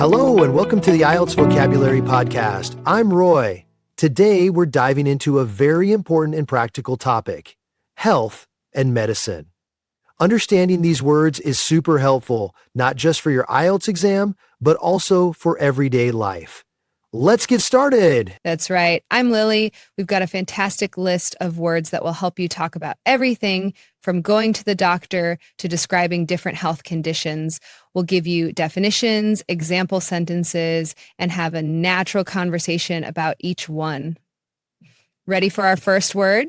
Hello and welcome to the IELTS Vocabulary Podcast. I'm Roy. Today we're diving into a very important and practical topic, health and medicine. Understanding these words is super helpful, not just for your IELTS exam, but also for everyday life. Let's get started. That's right. I'm Lily. We've got a fantastic list of words that will help you talk about everything from going to the doctor to describing different health conditions. We'll give you definitions, example sentences, and have a natural conversation about each one. Ready for our first word?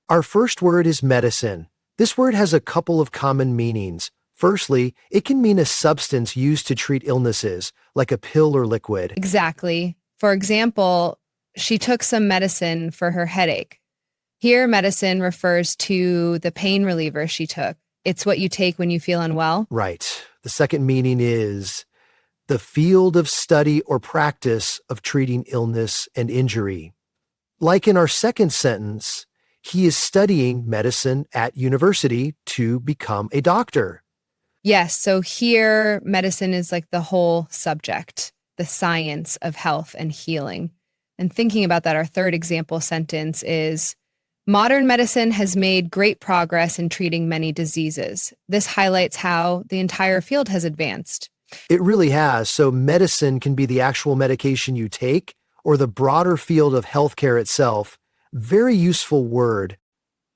Our first word is medicine. This word has a couple of common meanings. Firstly, it can mean a substance used to treat illnesses, like a pill or liquid. Exactly. For example, she took some medicine for her headache. Here, medicine refers to the pain reliever she took. It's what you take when you feel unwell. Right. The second meaning is the field of study or practice of treating illness and injury. Like in our second sentence, he is studying medicine at university to become a doctor. Yes, so here, medicine is like the whole subject, the science of health and healing. And thinking about that, our third example sentence is, modern medicine has made great progress in treating many diseases. This highlights how the entire field has advanced. It really has. So medicine can be the actual medication you take or the broader field of healthcare itself. Very useful word.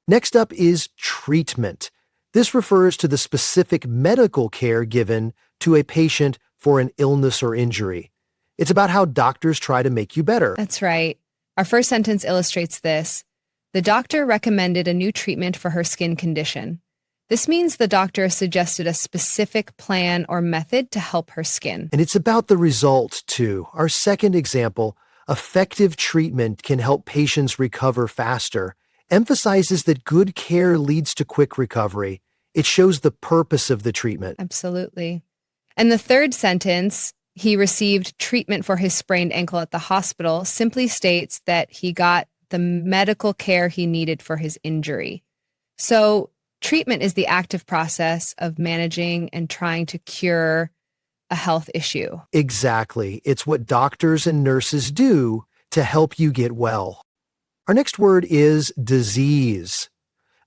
Next up is treatment. This refers to the specific medical care given to a patient for an illness or injury. It's about how doctors try to make you better. That's right. Our first sentence illustrates this. The doctor recommended a new treatment for her skin condition. This means the doctor suggested a specific plan or method to help her skin. And it's about the result, too. Our second example, effective treatment can help patients recover faster, emphasizes that good care leads to quick recovery. It shows the purpose of the treatment. Absolutely. And the third sentence, he received treatment for his sprained ankle at the hospital, simply states that he got the medical care he needed for his injury. So treatment is the active process of managing and trying to cure a health issue. Exactly. It's what doctors and nurses do to help you get well. Our next word is disease.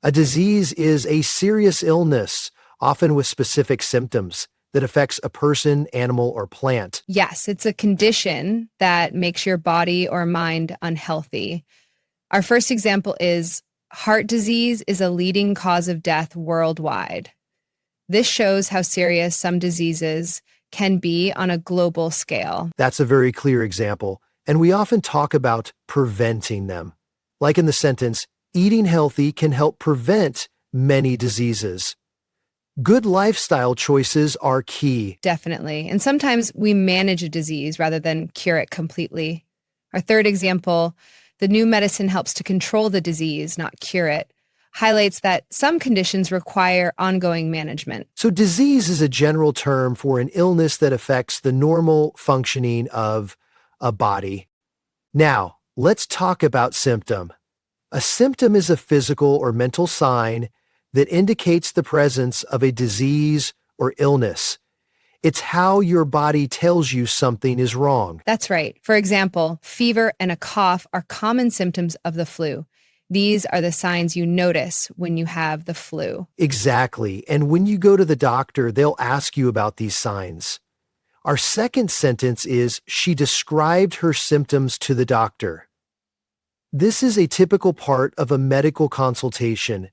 A disease is a serious illness, often with specific symptoms, that affects a person, animal, or plant. Yes, it's a condition that makes your body or mind unhealthy. Our first example is heart disease is a leading cause of death worldwide. This shows how serious some diseases can be on a global scale. That's a very clear example, and we often talk about preventing them. Like in the sentence, eating healthy can help prevent many diseases. Good lifestyle choices are key. Definitely. And sometimes we manage a disease rather than cure it completely. Our third example, the new medicine helps to control the disease, not cure it, highlights that some conditions require ongoing management. So disease is a general term for an illness that affects the normal functioning of a body. Now, let's talk about symptom. A symptom is a physical or mental sign that indicates the presence of a disease or illness. It's how your body tells you something is wrong. That's right. For example, fever and a cough are common symptoms of the flu. These are the signs you notice when you have the flu. Exactly. And when you go to the doctor, they'll ask you about these signs. Our second sentence is, she described her symptoms to the doctor. This is a typical part of a medical consultation.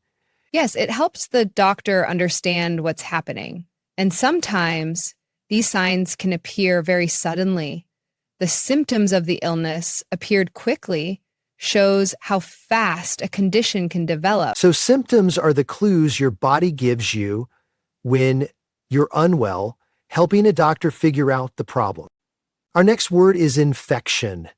Yes, it helps the doctor understand what's happening. And sometimes these signs can appear very suddenly. The symptoms of the illness appeared quickly, shows how fast a condition can develop. So symptoms are the clues your body gives you when you're unwell, helping a doctor figure out the problem. Our next word is infection.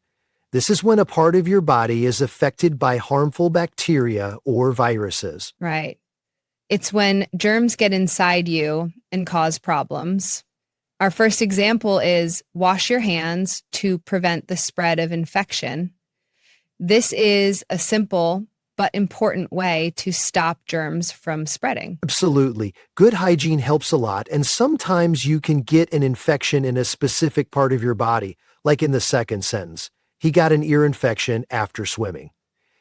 This is when a part of your body is affected by harmful bacteria or viruses. Right. It's when germs get inside you and cause problems. Our first example is wash your hands to prevent the spread of infection. This is a simple but important way to stop germs from spreading. Absolutely. Good hygiene helps a lot, and sometimes you can get an infection in a specific part of your body, like in the second sentence. He got an ear infection after swimming.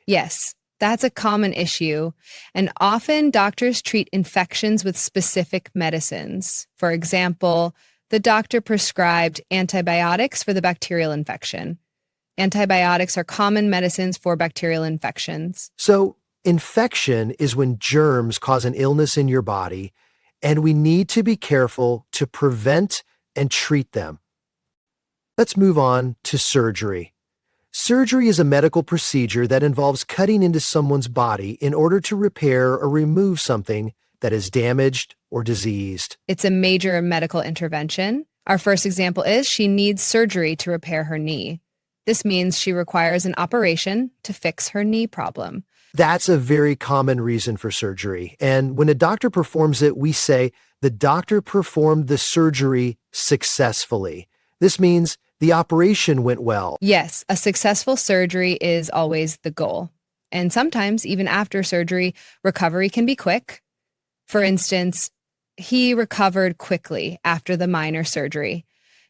Yes, that's a common issue, and often doctors treat infections with specific medicines. For example, the doctor prescribed antibiotics for the bacterial infection. Antibiotics are common medicines for bacterial infections. So, infection is when germs cause an illness in your body, and we need to be careful to prevent and treat them. Let's move on to surgery. Surgery is a medical procedure that involves cutting into someone's body in order to repair or remove something that is damaged or diseased. It's a major medical intervention. Our first example is she needs surgery to repair her knee. This means she requires an operation to fix her knee problem. That's a very common reason for surgery. And when a doctor performs it, we say the doctor performed the surgery successfully. This means the operation went well. Yes, a successful surgery is always the goal. And sometimes, even after surgery, recovery can be quick. For instance, he recovered quickly after the minor surgery.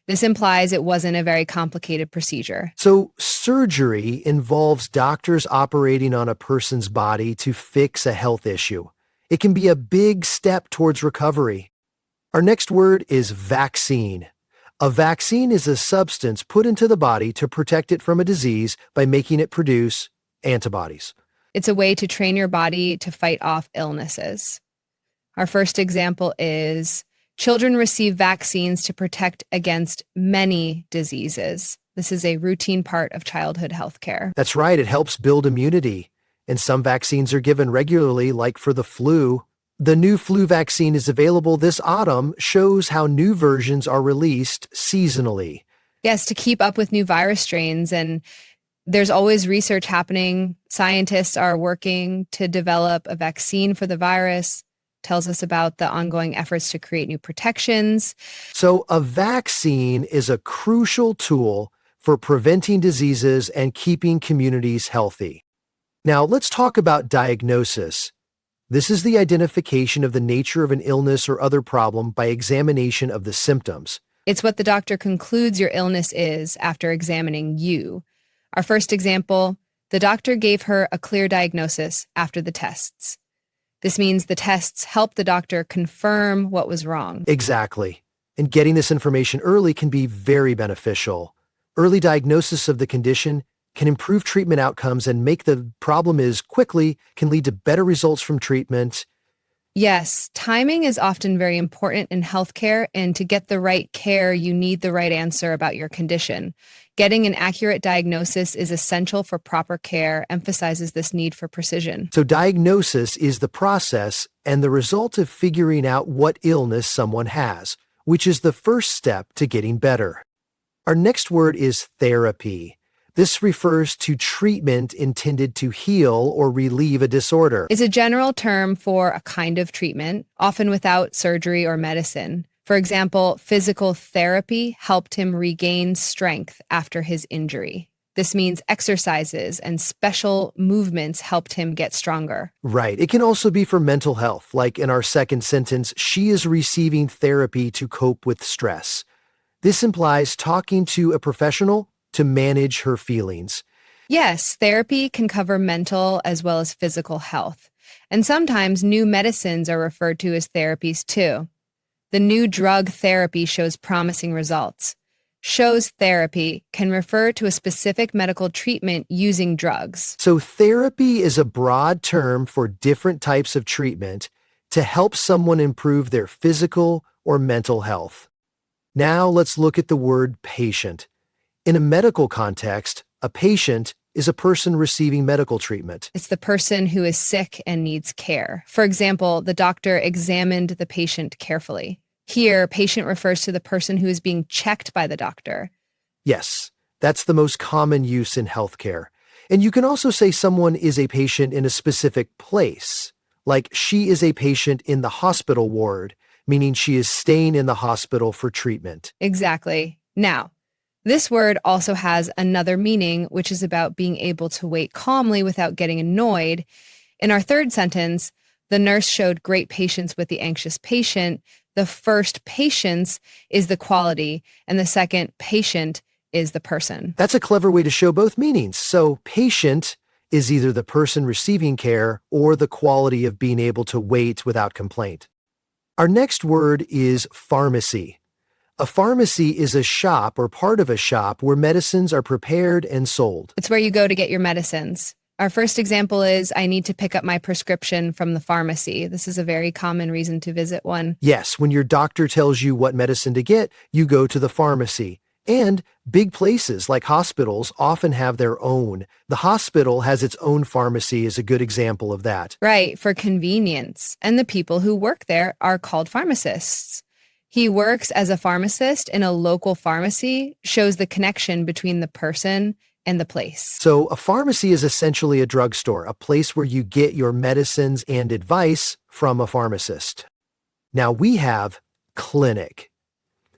This implies it wasn't a very complicated procedure. So, surgery involves doctors operating on a person's body to fix a health issue. It can be a big step towards recovery. Our next word is vaccine. A vaccine is a substance put into the body to protect it from a disease by making it produce antibodies. It's a way to train your body to fight off illnesses. Our first example is children receive vaccines to protect against many diseases. This is a routine part of childhood health care. That's right, it helps build immunity. And some vaccines are given regularly, like for the flu. The new flu vaccine is available this autumn, shows how new versions are released seasonally. Yes, to keep up with new virus strains, and there's always research happening. Scientists are working to develop a vaccine for the virus. Tells us about the ongoing efforts to create new protections. So a vaccine is a crucial tool for preventing diseases and keeping communities healthy. Now let's talk about diagnosis. This is the identification of the nature of an illness or other problem by examination of the symptoms. It's what the doctor concludes your illness is after examining you. Our first example, the doctor gave her a clear diagnosis after the tests. This means the tests help the doctor confirm what was wrong. Exactly. And getting this information early can be very beneficial. Early diagnosis of the condition can improve treatment outcomes and make the problem is quickly, can lead to better results from treatment. Yes, timing is often very important in healthcare, and to get the right care, you need the right answer about your condition. Getting an accurate diagnosis is essential for proper care, emphasizes this need for precision. So diagnosis is the process and the result of figuring out what illness someone has, which is the first step to getting better. Our next word is therapy. This refers to treatment intended to heal or relieve a disorder. It's a general term for a kind of treatment, often without surgery or medicine. For example, physical therapy helped him regain strength after his injury. This means exercises and special movements helped him get stronger. Right. It can also be for mental health, like in our second sentence, she is receiving therapy to cope with stress. This implies talking to a professional to manage her feelings. Yes, therapy can cover mental as well as physical health. And sometimes new medicines are referred to as therapies too. The new drug therapy shows promising results. Shows therapy can refer to a specific medical treatment using drugs. So therapy is a broad term for different types of treatment to help someone improve their physical or mental health. Now let's look at the word patient. In a medical context, a patient is a person receiving medical treatment. It's the person who is sick and needs care. For example, the doctor examined the patient carefully. Here, patient refers to the person who is being checked by the doctor. Yes, that's the most common use in healthcare. And you can also say someone is a patient in a specific place, like she is a patient in the hospital ward, meaning she is staying in the hospital for treatment. Exactly. Now, This word also has another meaning, which is about being able to wait calmly without getting annoyed. In our third sentence, the nurse showed great patience with the anxious patient. The first patience is the quality, and the second patient is the person. That's a clever way to show both meanings. So patient is either the person receiving care or the quality of being able to wait without complaint. Our next word is pharmacy. A pharmacy is a shop or part of a shop where medicines are prepared and sold. It's where you go to get your medicines. Our first example is I need to pick up my prescription from the pharmacy. This is a very common reason to visit one. Yes, when your doctor tells you what medicine to get, you go to the pharmacy. And big places like hospitals often have their own. The hospital has its own pharmacy is a good example of that. Right, for convenience. And the people who work there are called pharmacists. He works as a pharmacist in a local pharmacy, shows the connection between the person and the place. So a pharmacy is essentially a drugstore, a place where you get your medicines and advice from a pharmacist. Now we have clinic.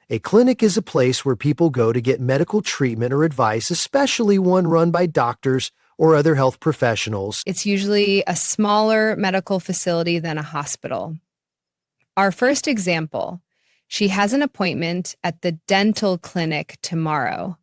A clinic is a place where people go to get medical treatment or advice, especially one run by doctors or other health professionals. It's usually a smaller medical facility than a hospital. Our first example, she has an appointment at the dental clinic tomorrow.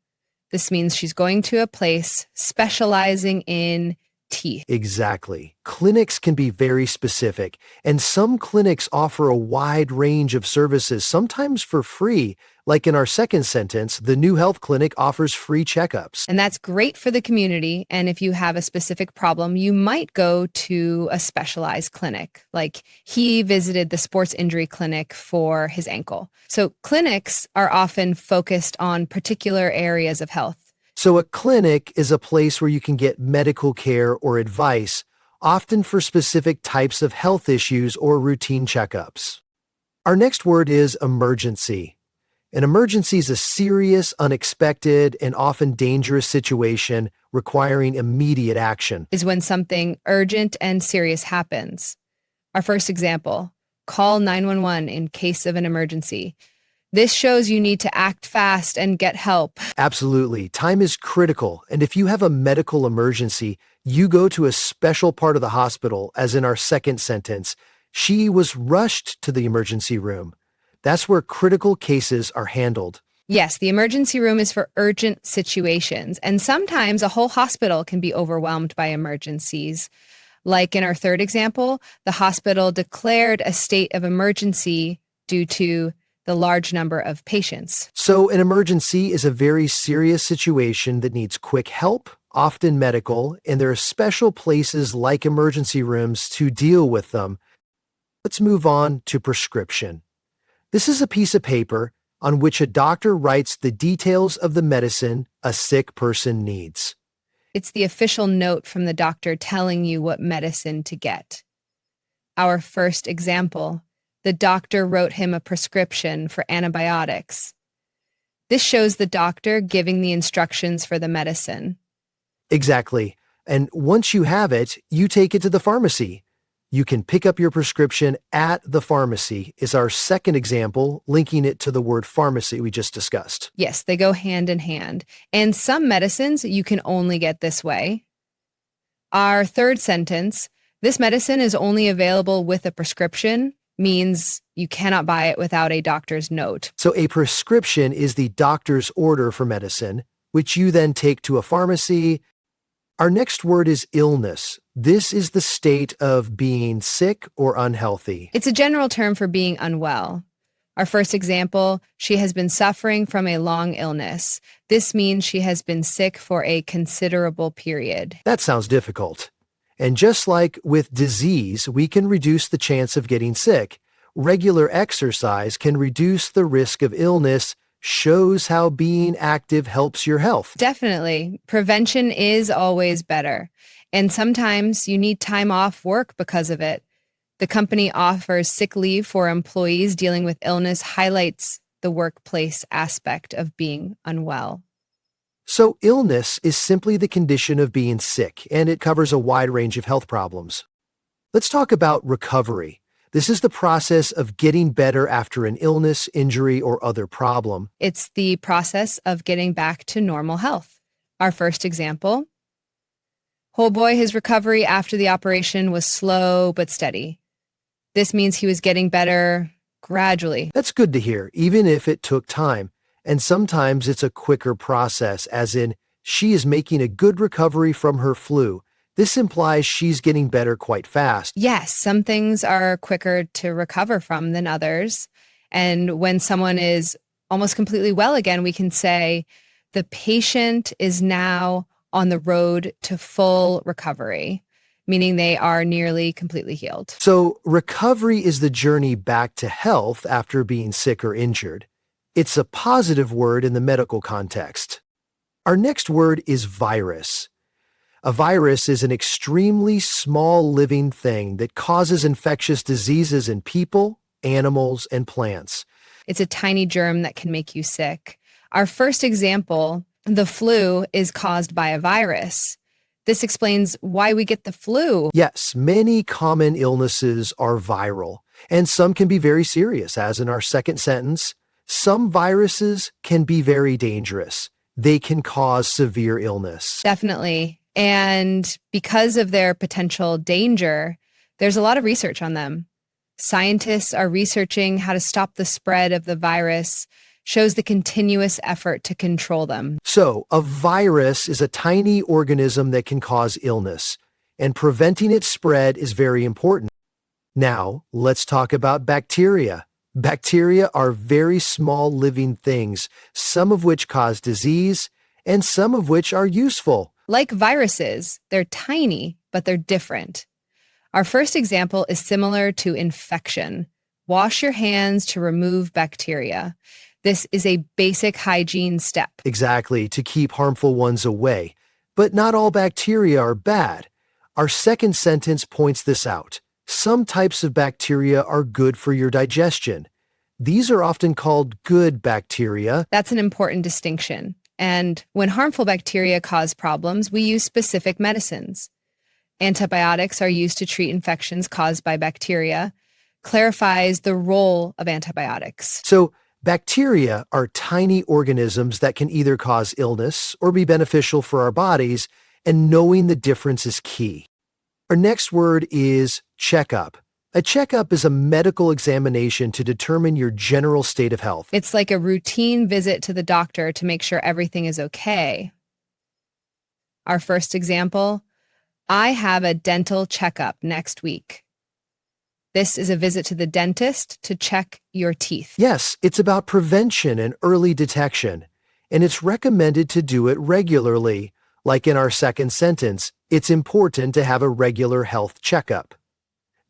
This means she's going to a place specializing in teeth. Exactly. Clinics can be very specific, and some clinics offer a wide range of services, sometimes for free. Like in our second sentence, the new health clinic offers free checkups. And that's great for the community. And if you have a specific problem, you might go to a specialized clinic. Like he visited the sports injury clinic for his ankle. So clinics are often focused on particular areas of health. So a clinic is a place where you can get medical care or advice, often for specific types of health issues or routine checkups. Our next word is emergency. An emergency is a serious, unexpected, and often dangerous situation requiring immediate action. Is when something urgent and serious happens. Our first example, call 911 in case of an emergency. This shows you need to act fast and get help. Absolutely. Time is critical, and if you have a medical emergency, you go to a special part of the hospital, as in our second sentence. She was rushed to the emergency room. That's where critical cases are handled. Yes, the emergency room is for urgent situations, and sometimes a whole hospital can be overwhelmed by emergencies. Like in our third example, the hospital declared a state of emergency due to the large number of patients. So an emergency is a very serious situation that needs quick help, often medical, and there are special places like emergency rooms to deal with them. Let's move on to prescription. This is a piece of paper on which a doctor writes the details of the medicine a sick person needs. It's the official note from the doctor telling you what medicine to get. Our first example, the doctor wrote him a prescription for antibiotics. This shows the doctor giving the instructions for the medicine. Exactly. And once you have it, you take it to the pharmacy. You can pick up your prescription at the pharmacy is our second example, linking it to the word pharmacy we just discussed. Yes, they go hand in hand. And some medicines you can only get this way. Our third sentence, this medicine is only available with a prescription, means you cannot buy it without a doctor's note. So a prescription is the doctor's order for medicine, which you then take to a pharmacy. Our next word is illness. This is the state of being sick or unhealthy. It's a general term for being unwell. Our first example, she has been suffering from a long illness. This means she has been sick for a considerable period. That sounds difficult. And just like with disease, we can reduce the chance of getting sick. Regular exercise can reduce the risk of illness, shows how being active helps your health. Definitely. Prevention is always better. And sometimes you need time off work because of it. The company offers sick leave for employees dealing with illness, highlights the workplace aspect of being unwell. So illness is simply the condition of being sick, and it covers a wide range of health problems. Let's talk about recovery. This is the process of getting better after an illness, injury, or other problem. It's the process of getting back to normal health. Our first example: oh boy, his recovery after the operation was slow but steady. This means he was getting better gradually. That's good to hear, even if it took time. And sometimes it's a quicker process, as in, she is making a good recovery from her flu. This implies she's getting better quite fast. Yes, some things are quicker to recover from than others. And when someone is almost completely well again, we can say the patient is now on the road to full recovery, meaning they are nearly completely healed. So, recovery is the journey back to health after being sick or injured. It's a positive word in the medical context. Our next word is virus. A virus is an extremely small living thing that causes infectious diseases in people, animals, and plants. It's a tiny germ that can make you sick. Our first example, the flu, is caused by a virus. This explains why we get the flu. Yes, many common illnesses are viral, and some can be very serious, as in our second sentence. Some viruses can be very dangerous. They can cause severe illness. Definitely. And because of their potential danger, there's a lot of research on them. Scientists are researching how to stop the spread of the virus, shows the continuous effort to control them. So, a virus is a tiny organism that can cause illness, and preventing its spread is very important. Now, let's talk about bacteria. Bacteria are very small living things, some of which cause disease, and some of which are useful. Like viruses, they're tiny, but they're different. Our first example is similar to infection. Wash your hands to remove bacteria. This is a basic hygiene step. Exactly, to keep harmful ones away. But not all bacteria are bad. Our second sentence points this out. Some types of bacteria are good for your digestion. These are often called good bacteria. That's an important distinction. And when harmful bacteria cause problems, we use specific medicines. Antibiotics are used to treat infections caused by bacteria, clarifies the role of antibiotics. So, bacteria are tiny organisms that can either cause illness or be beneficial for our bodies, and knowing the difference is key. Our next word is checkup. A checkup is a medical examination to determine your general state of health. It's like a routine visit to the doctor to make sure everything is okay. Our first example, I have a dental checkup next week. This is a visit to the dentist to check your teeth. Yes, it's about prevention and early detection, and it's recommended to do it regularly. Like in our second sentence, it's important to have a regular health checkup.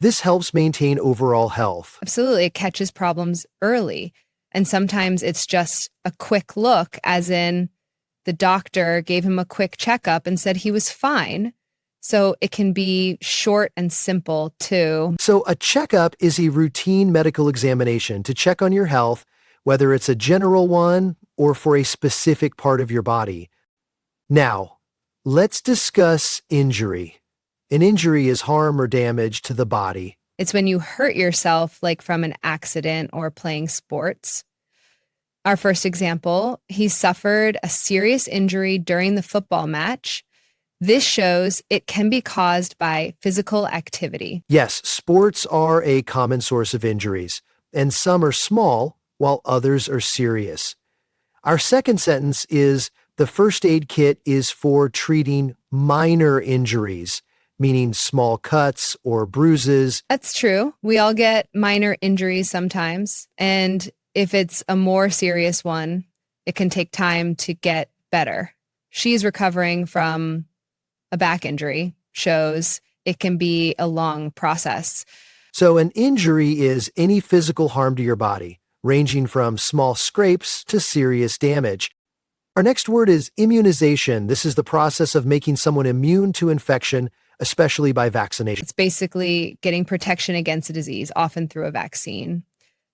This helps maintain overall health. Absolutely. It catches problems early. And sometimes it's just a quick look, as in the doctor gave him a quick checkup and said he was fine. So it can be short and simple too. So a checkup is a routine medical examination to check on your health, whether it's a general one or for a specific part of your body. Now, let's discuss injury. An injury is harm or damage to the body. It's when you hurt yourself, like from an accident or playing sports. Our first example, he suffered a serious injury during the football match. This shows it can be caused by physical activity. Yes, sports are a common source of injuries, and some are small while others are serious. Our second sentence is the first aid kit is for treating minor injuries, meaning small cuts or bruises. That's true. We all get minor injuries sometimes. And if it's a more serious one, it can take time to get better. She's recovering from a back injury, shows it can be a long process. So an injury is any physical harm to your body, ranging from small scrapes to serious damage. Our next word is immunization. This is the process of making someone immune to infection, especially by vaccination. It's basically getting protection against a disease, often through a vaccine.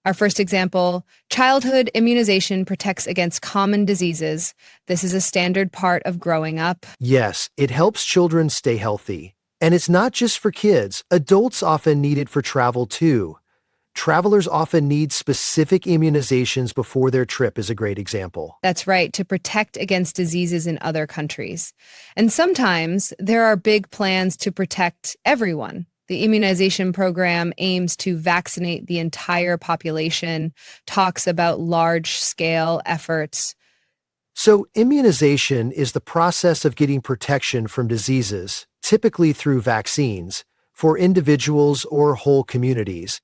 Our first example, childhood immunization protects against common diseases. This is a standard part of growing up. Yes, it helps children stay healthy. And it's not just for kids. Adults often need it for travel too. Travelers often need specific immunizations before their trip is a great example. That's right, to protect against diseases in other countries. And sometimes there are big plans to protect everyone. The immunization program aims to vaccinate the entire population, talks about large-scale efforts. So, immunization is the process of getting protection from diseases, typically through vaccines, for individuals or whole communities.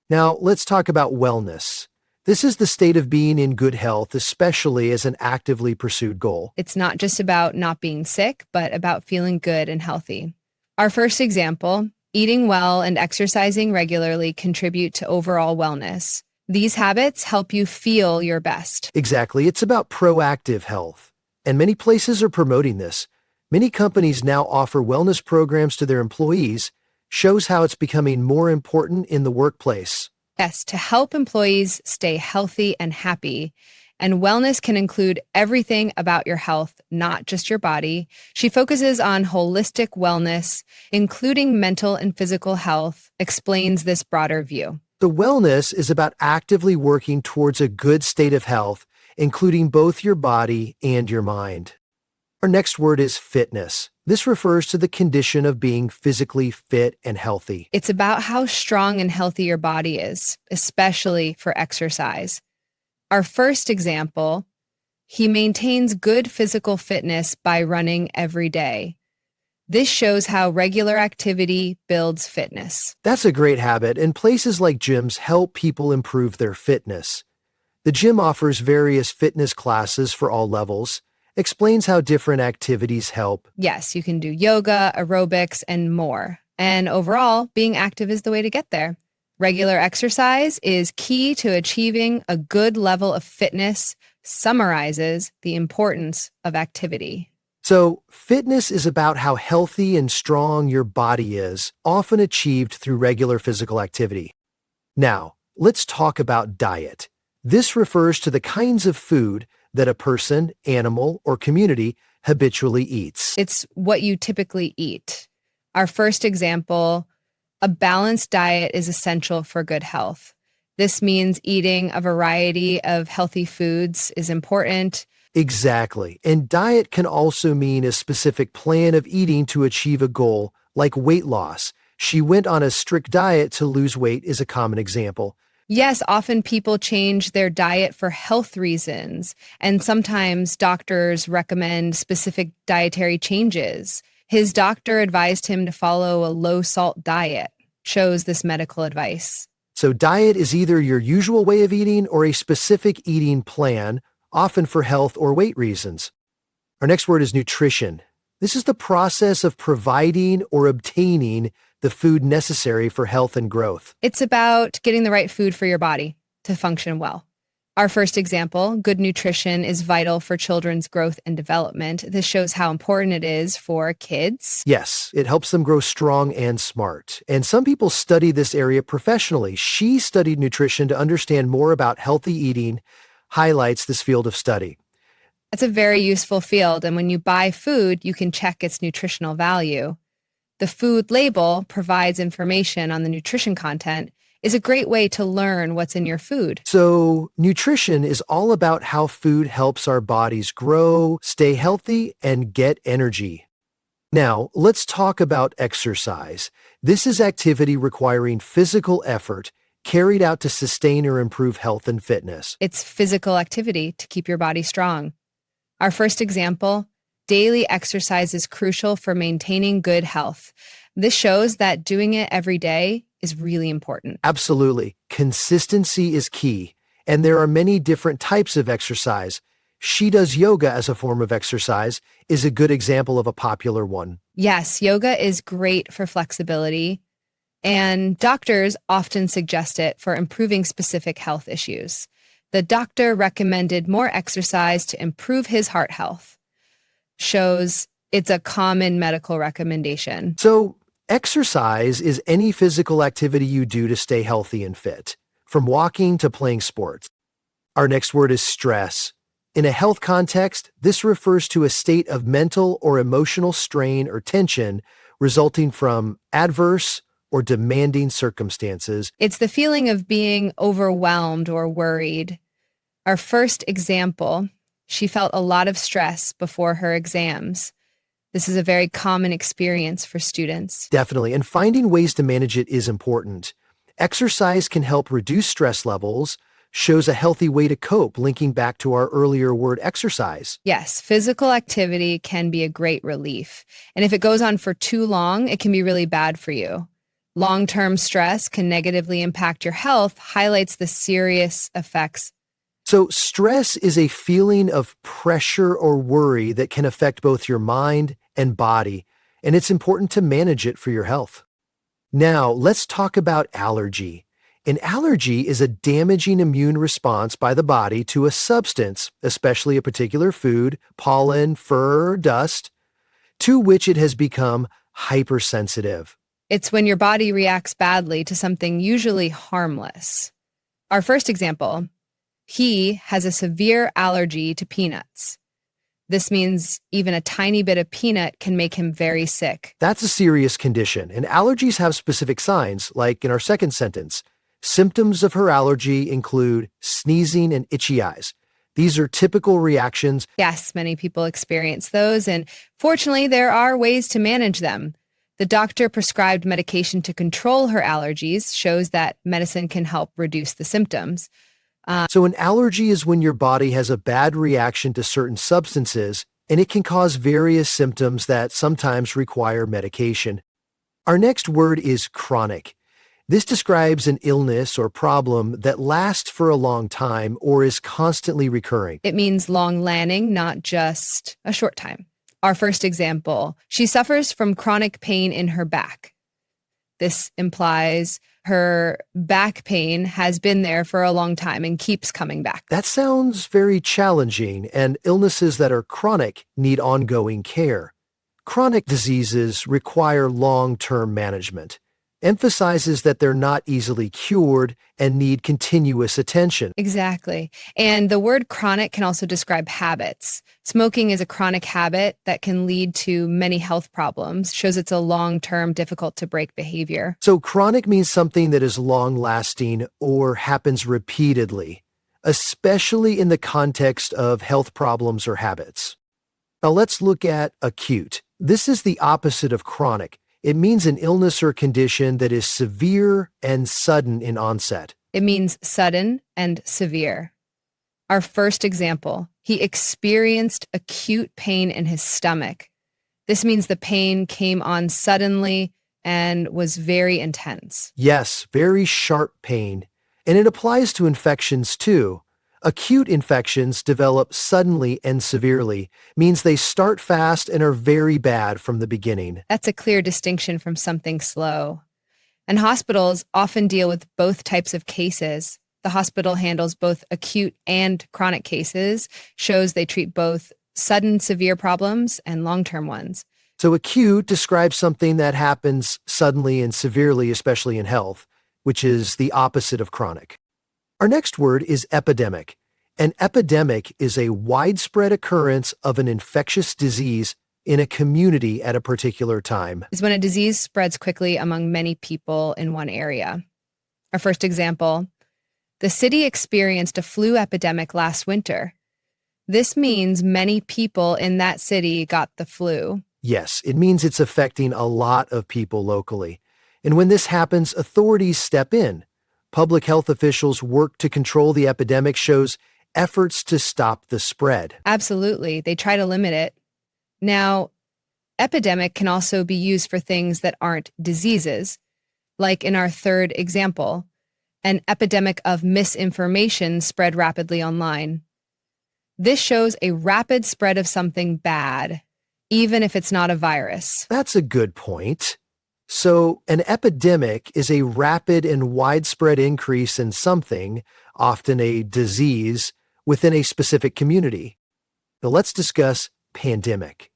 Now, let's talk about wellness. This is the state of being in good health, especially as an actively pursued goal. It's not just about not being sick, but about feeling good and healthy. Our first example, eating well and exercising regularly contribute to overall wellness. These habits help you feel your best. Exactly, it's about proactive health. And many places are promoting this. Many companies now offer wellness programs to their employees, shows how it's becoming more important in the workplace. Yes, to help employees stay healthy and happy. And wellness can include everything about your health, not just your body. She focuses on holistic wellness, including mental and physical health, explains this broader view. The wellness is about actively working towards a good state of health, including both your body and your mind. Our next word is fitness. This refers to the condition of being physically fit and healthy. It's about how strong and healthy your body is, especially for exercise. Our first example, he maintains good physical fitness by running every day. This shows how regular activity builds fitness. That's a great habit, and places like gyms help people improve their fitness. The gym offers various fitness classes for all levels, explains how different activities help. Yes, you can do yoga, aerobics, and more. And overall, being active is the way to get there. Regular exercise is key to achieving a good level of fitness, summarizes the importance of activity. So, fitness is about how healthy and strong your body is, often achieved through regular physical activity. Now, let's talk about diet. This refers to the kinds of food that a person, animal, or community habitually eats. It's what you typically eat. Our first example, a balanced diet is essential for good health. This means eating a variety of healthy foods is important. Exactly. And diet can also mean a specific plan of eating to achieve a goal, like weight loss. She went on a strict diet to lose weight is a common example. Yes, often people change their diet for health reasons, and sometimes doctors recommend specific dietary changes. His doctor advised him to follow a low-salt diet, chose this medical advice. So diet is either your usual way of eating or a specific eating plan, often for health or weight reasons. Our next word is nutrition. This is the process of providing or obtaining the food necessary for health and growth. It's about getting the right food for your body to function well. Our first example, good nutrition is vital for children's growth and development. This shows how important it is for kids. Yes, it helps them grow strong and smart. And some people study this area professionally. She studied nutrition to understand more about healthy eating, highlights this field of study. It's a very useful field, and when you buy food, you can check its nutritional value. The food label provides information on the nutrition content, is a great way to learn what's in your food. So, nutrition is all about how food helps our bodies grow, stay healthy, and get energy. Now, let's talk about exercise. This is activity requiring physical effort carried out to sustain or improve health and fitness. It's physical activity to keep your body strong. Our first example, daily exercise is crucial for maintaining good health. This shows that doing it every day is really important. Absolutely. Consistency is key, and there are many different types of exercise. She does yoga as a form of exercise is a good example of a popular one. Yes, yoga is great for flexibility, and doctors often suggest it for improving specific health issues. The doctor recommended more exercise to improve his heart health. Shows it's a common medical recommendation. So, exercise is any physical activity you do to stay healthy and fit, from walking to playing sports. Our next word is stress. In a health context, this refers to a state of mental or emotional strain or tension resulting from adverse or demanding circumstances. It's the feeling of being overwhelmed or worried. Our first example, she felt a lot of stress before her exams. This is a very common experience for students. Definitely, and finding ways to manage it is important. Exercise can help reduce stress levels, shows a healthy way to cope, linking back to our earlier word exercise. Yes, physical activity can be a great relief. And if it goes on for too long, it can be really bad for you. Long-term stress can negatively impact your health, highlights the serious effects. So, stress is a feeling of pressure or worry that can affect both your mind and body, and it's important to manage it for your health. Now, let's talk about allergy. An allergy is a damaging immune response by the body to a substance, especially a particular food, pollen, fur, or dust, to which it has become hypersensitive. It's when your body reacts badly to something usually harmless. Our first example, he has a severe allergy to peanuts. This means even a tiny bit of peanut can make him very sick. That's a serious condition, and allergies have specific signs, like in our second sentence. Symptoms of her allergy include sneezing and itchy eyes. These are typical reactions. Yes, many people experience those, and fortunately, there are ways to manage them. The doctor prescribed medication to control her allergies, shows that medicine can help reduce the symptoms. So an allergy is when your body has a bad reaction to certain substances, and it can cause various symptoms that sometimes require medication. Our next word is chronic. This describes an illness or problem that lasts for a long time or is constantly recurring. It means long-lasting, not just a short time. Our first example, she suffers from chronic pain in her back. This implies her back pain has been there for a long time and keeps coming back. That sounds very challenging, and illnesses that are chronic need ongoing care. Chronic diseases require long-term management. Emphasizes that they're not easily cured and need continuous attention. Exactly. And the word chronic can also describe habits. Smoking is a chronic habit that can lead to many health problems, shows it's a long-term, difficult to break behavior. So chronic means something that is long-lasting or happens repeatedly, especially in the context of health problems or habits. Now let's look at acute. This is the opposite of chronic. It means an illness or condition that is severe and sudden in onset. It means sudden and severe. Our first example, he experienced acute pain in his stomach. This means the pain came on suddenly and was very intense. Yes, very sharp pain. And it applies to infections too. Acute infections develop suddenly and severely, means they start fast and are very bad from the beginning. That's a clear distinction from something slow. And hospitals often deal with both types of cases. The hospital handles both acute and chronic cases, shows they treat both sudden severe problems and long-term ones. So acute describes something that happens suddenly and severely, especially in health, which is the opposite of chronic. Our next word is epidemic. An epidemic is a widespread occurrence of an infectious disease in a community at a particular time. Is when a disease spreads quickly among many people in one area. Our first example, the city experienced a flu epidemic last winter. This means many people in that city got the flu. Yes, it means it's affecting a lot of people locally. And when this happens, authorities step in. Public health officials work to control the epidemic, shows efforts to stop the spread. Absolutely. They try to limit it. Now, epidemic can also be used for things that aren't diseases, like in our third example, an epidemic of misinformation spread rapidly online. This shows a rapid spread of something bad, even if it's not a virus. That's a good point. So an epidemic is a rapid and widespread increase in something, often a disease, within a specific community. Now let's discuss pandemic.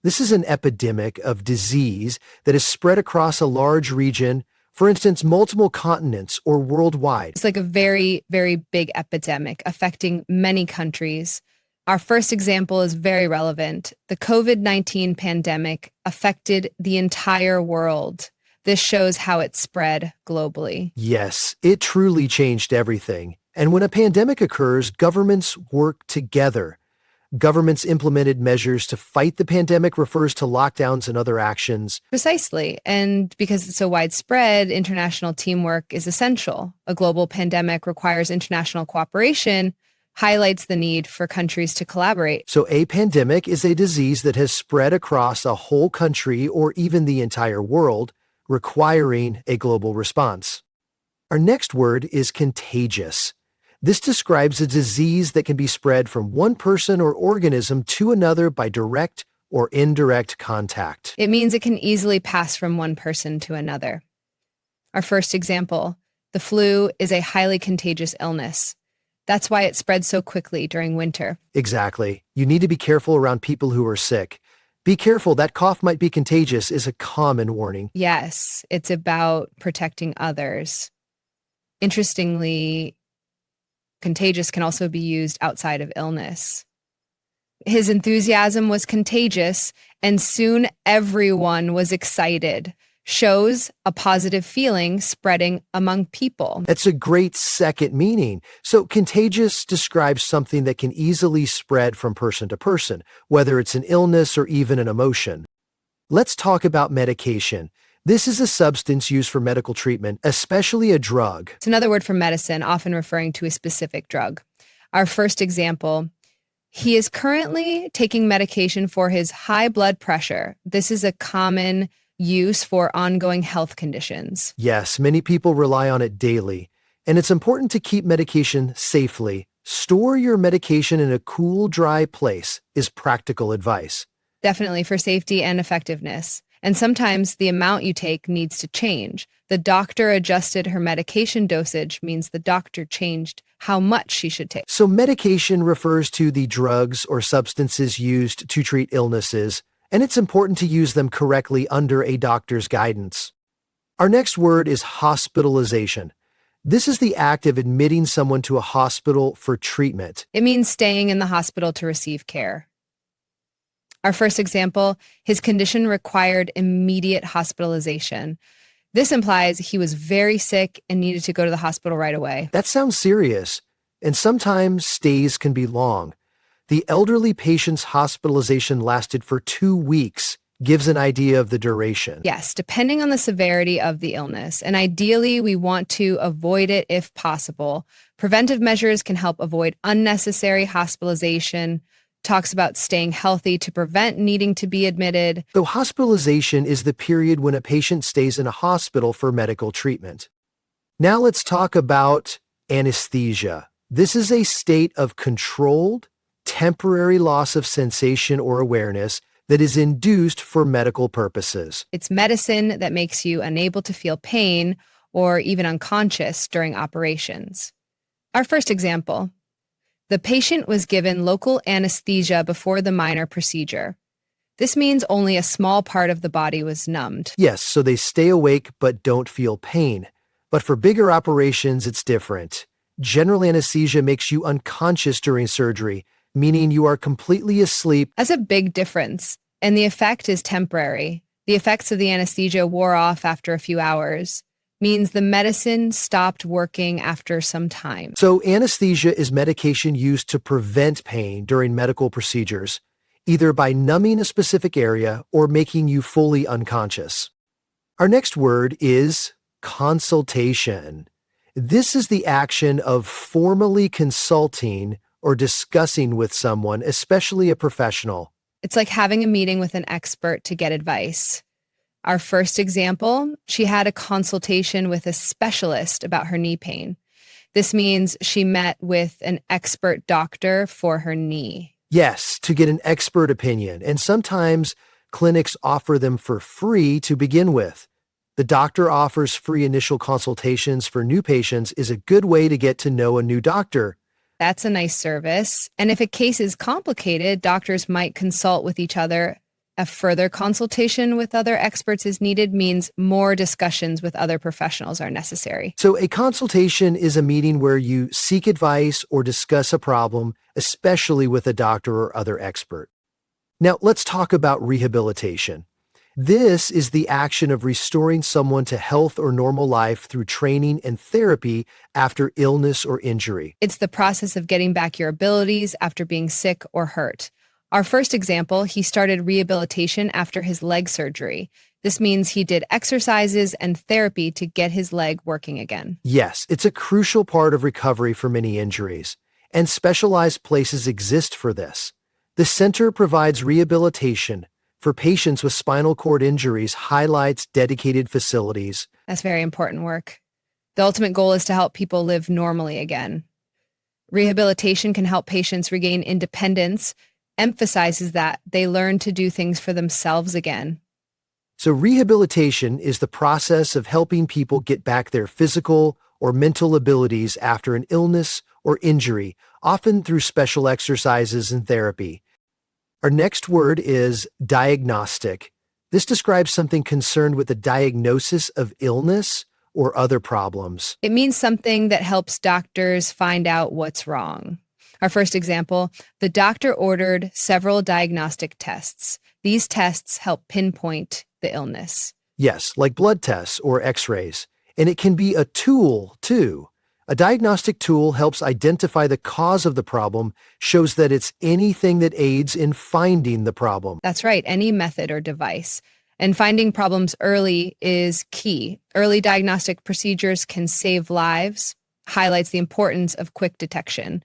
This is an epidemic of disease that is spread across a large region, for instance, multiple continents or worldwide. It's like a very, very big epidemic affecting many countries. Our first example is very relevant. The COVID-19 pandemic affected the entire world. This shows how it spread globally. Yes, it truly changed everything. And when a pandemic occurs, governments work together. Governments implemented measures to fight the pandemic refers to lockdowns and other actions. Precisely. And because it's so widespread, international teamwork is essential. A global pandemic requires international cooperation, highlights the need for countries to collaborate. So a pandemic is a disease that has spread across a whole country or even the entire world, requiring a global response. Our next word is contagious. This describes a disease that can be spread from one person or organism to another by direct or indirect contact. It means it can easily pass from one person to another. Our first example, the flu is a highly contagious illness. That's why it spreads so quickly during winter. Exactly. You need to be careful around people who are sick. Be careful, that cough might be contagious is a common warning. Yes, it's about protecting others. Interestingly, contagious can also be used outside of illness. His enthusiasm was contagious, and soon everyone was excited. Shows a positive feeling spreading among people. That's a great second meaning. So contagious describes something that can easily spread from person to person, whether it's an illness or even an emotion. Let's talk about medication. This is a substance used for medical treatment, especially a drug. It's another word for medicine, often referring to a specific drug. Our first example, he is currently taking medication for his high blood pressure. This is a common use for ongoing health conditions. Yes, many people rely on it daily, and it's important to keep medication safely. Store your medication in a cool, dry place is practical advice. Definitely for safety and effectiveness. And sometimes the amount you take needs to change. The doctor adjusted her medication dosage means the doctor changed how much she should take. So medication refers to the drugs or substances used to treat illnesses, and it's important to use them correctly under a doctor's guidance. Our next word is hospitalization. This is the act of admitting someone to a hospital for treatment. It means staying in the hospital to receive care. Our first example, his condition required immediate hospitalization. This implies he was very sick and needed to go to the hospital right away. That sounds serious, and sometimes stays can be long. The elderly patient's hospitalization lasted for 2 weeks, gives an idea of the duration. Yes, depending on the severity of the illness. And ideally, we want to avoid it if possible. Preventive measures can help avoid unnecessary hospitalization. Talks about staying healthy to prevent needing to be admitted. So hospitalization is the period when a patient stays in a hospital for medical treatment. Now let's talk about anesthesia. This is a state of controlled, temporary loss of sensation or awareness that is induced for medical purposes. It's medicine that makes you unable to feel pain or even unconscious during operations. Our first example. The patient was given local anesthesia before the minor procedure. This means only a small part of the body was numbed. Yes, so they stay awake but don't feel pain. But for bigger operations, it's different. General anesthesia makes you unconscious during surgery, meaning you are completely asleep. That's a big difference, and the effect is temporary. The effects of the anesthesia wore off after a few hours. Means the medicine stopped working after some time. So anesthesia is medication used to prevent pain during medical procedures, either by numbing a specific area or making you fully unconscious. Our next word is consultation. This is the action of formally consulting or discussing with someone, especially a professional. It's like having a meeting with an expert to get advice. Our first example, she had a consultation with a specialist about her knee pain. This means she met with an expert doctor for her knee. Yes, to get an expert opinion, and sometimes clinics offer them for free to begin with. The doctor offers free initial consultations for new patients is a good way to get to know a new doctor. That's a nice service. And if a case is complicated, doctors might consult with each other. A further consultation with other experts is needed means more discussions with other professionals are necessary. So a consultation is a meeting where you seek advice or discuss a problem, especially with a doctor or other expert. Now let's talk about rehabilitation. This is the action of restoring someone to health or normal life through training and therapy after illness or injury. It's the process of getting back your abilities after being sick or hurt. Our first example, he started rehabilitation after his leg surgery. This means he did exercises and therapy to get his leg working again. Yes, it's a crucial part of recovery for many injuries, and specialized places exist for this. The center provides rehabilitation for patients with spinal cord injuries, highlights dedicated facilities. That's very important work. The ultimate goal is to help people live normally again. Rehabilitation can help patients regain independence, emphasizes that they learn to do things for themselves again. So rehabilitation is the process of helping people get back their physical or mental abilities after an illness or injury, often through special exercises and therapy. Our next word is diagnostic. This describes something concerned with the diagnosis of illness or other problems. It means something that helps doctors find out what's wrong. Our first example, the doctor ordered several diagnostic tests. These tests help pinpoint the illness. Yes, like blood tests or x-rays. And it can be a tool, too. A diagnostic tool helps identify the cause of the problem, shows that it's anything that aids in finding the problem. That's right, any method or device. And finding problems early is key. Early diagnostic procedures can save lives, highlights the importance of quick detection.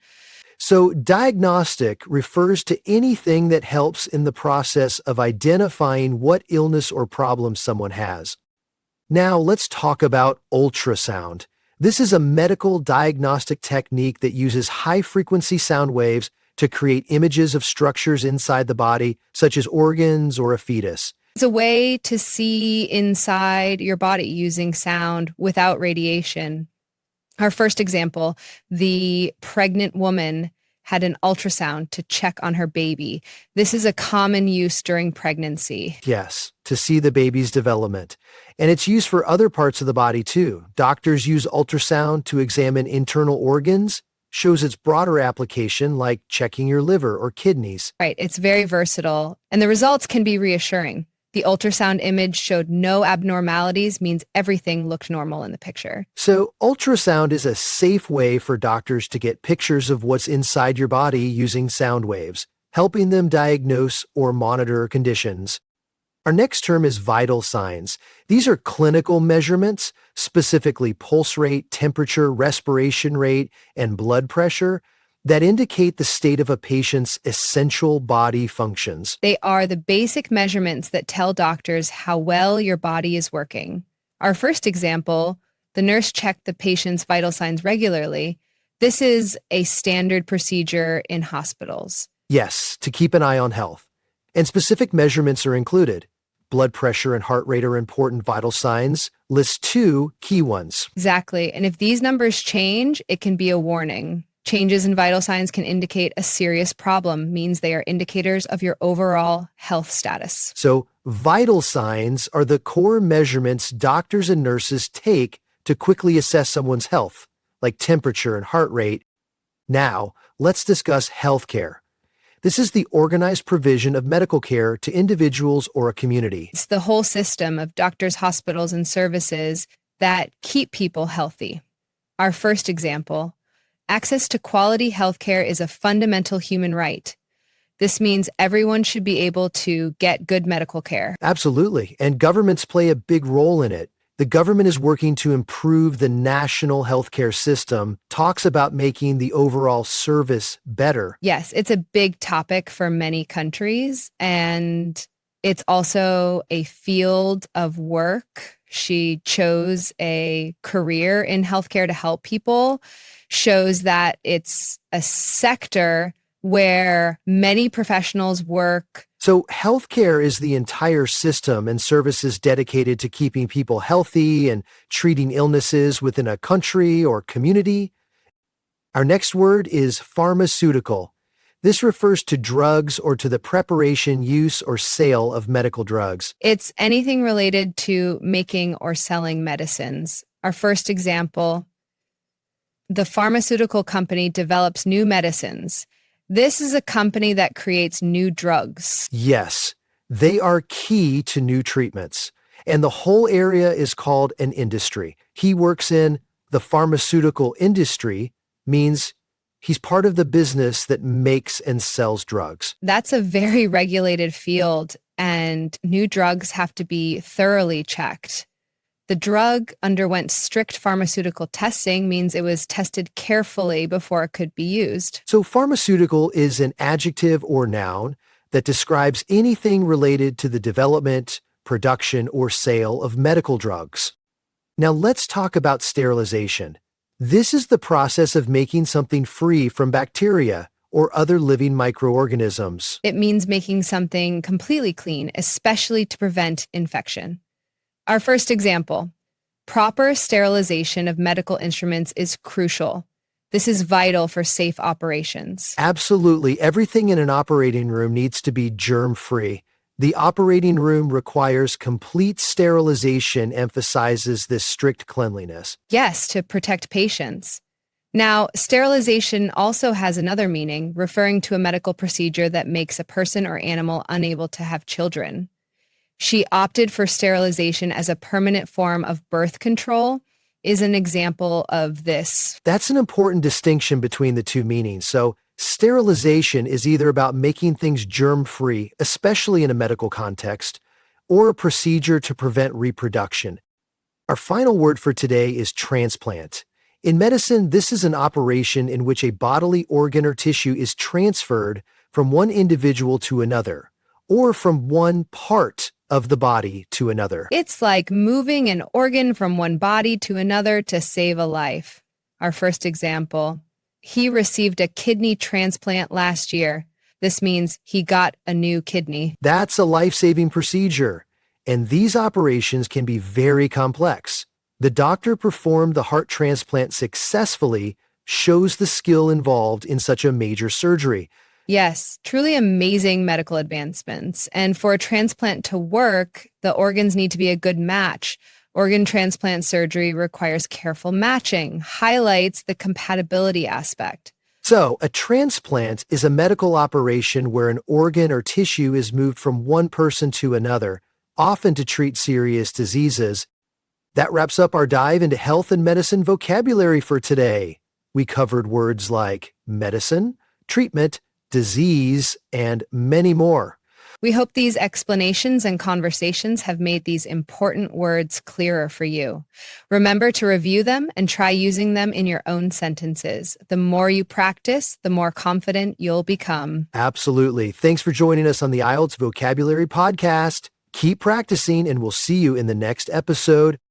So diagnostic refers to anything that helps in the process of identifying what illness or problem someone has. Now let's talk about ultrasound. This is a medical diagnostic technique that uses high-frequency sound waves to create images of structures inside the body, such as organs or a fetus. It's a way to see inside your body using sound without radiation. Our first example, the pregnant woman had an ultrasound to check on her baby. This is a common use during pregnancy. Yes, to see the baby's development. And it's used for other parts of the body too. Doctors use ultrasound to examine internal organs, shows its broader application like checking your liver or kidneys. Right, it's very versatile, and the results can be reassuring. The ultrasound image showed no abnormalities, means everything looked normal in the picture. So ultrasound is a safe way for doctors to get pictures of what's inside your body using sound waves, helping them diagnose or monitor conditions. Our next term is vital signs. These are clinical measurements, specifically pulse rate, temperature, respiration rate, and blood pressure, that indicate the state of a patient's essential body functions. They are the basic measurements that tell doctors how well your body is working. Our first example, the nurse checked the patient's vital signs regularly. This is a standard procedure in hospitals. Yes, to keep an eye on health. And specific measurements are included. Blood pressure and heart rate are important vital signs. List 2 key ones. Exactly. And if these numbers change, it can be a warning. Changes in vital signs can indicate a serious problem, means they are indicators of your overall health status. So vital signs are the core measurements doctors and nurses take to quickly assess someone's health, like temperature and heart rate. Now, let's discuss healthcare. This is the organized provision of medical care to individuals or a community. It's the whole system of doctors, hospitals, and services that keep people healthy. Our first example, access to quality healthcare is a fundamental human right. This means everyone should be able to get good medical care. Absolutely, and governments play a big role in it. The government is working to improve the national healthcare system, talks about making the overall service better. Yes, it's a big topic for many countries, and it's also a field of work. She chose a career in healthcare to help people, shows that it's a sector where many professionals work. So healthcare is the entire system and services dedicated to keeping people healthy and treating illnesses within a country or community. Our next word is pharmaceutical. This refers to drugs or to the preparation, use, or sale of medical drugs. It's anything related to making or selling medicines. Our first example, the pharmaceutical company develops new medicines. This is a company that creates new drugs. Yes, They are key to new treatments. And the whole area is called an industry. He works in the pharmaceutical industry, means he's part of the business that makes and sells drugs. That's a very regulated field, and new drugs have to be thoroughly checked. The drug underwent strict pharmaceutical testing, means it was tested carefully before it could be used. So pharmaceutical is an adjective or noun that describes anything related to the development, production, or sale of medical drugs. Now let's talk about sterilization. This is the process of making something free from bacteria or other living microorganisms. It means making something completely clean, especially to prevent infection. Our first example, proper sterilization of medical instruments is crucial. This is vital for safe operations. Absolutely, everything in an operating room needs to be germ-free. The operating room requires complete sterilization, emphasizes this strict cleanliness. Yes, to protect patients. Now, sterilization also has another meaning, referring to a medical procedure that makes a person or animal unable to have children. She opted for sterilization as a permanent form of birth control is an example of this. That's an important distinction between the two meanings. So, sterilization is either about making things germ-free, especially in a medical context, or a procedure to prevent reproduction. Our final word for today is transplant. In medicine, this is an operation in which a bodily organ or tissue is transferred from one individual to another, or from one part of the body to another. It's like moving an organ from one body to another to save a life. Our first example, he received a kidney transplant last year. This means he got a new kidney. That's a life-saving procedure, and these operations can be very complex. The doctor performed the heart transplant successfully, shows the skill involved in such a major surgery. Yes, truly amazing medical advancements. And for a transplant to work, the organs need to be a good match. Organ transplant surgery requires careful matching, highlights the compatibility aspect. So, a transplant is a medical operation where an organ or tissue is moved from one person to another, often to treat serious diseases. That wraps up our dive into health and medicine vocabulary for today. We covered words like medicine, treatment, disease, and many more. We hope these explanations and conversations have made these important words clearer for you. Remember to review them and try using them in your own sentences. The more you practice, the more confident you'll become. Absolutely. Thanks for joining us on the IELTS Vocabulary Podcast. Keep practicing, and we'll see you in the next episode.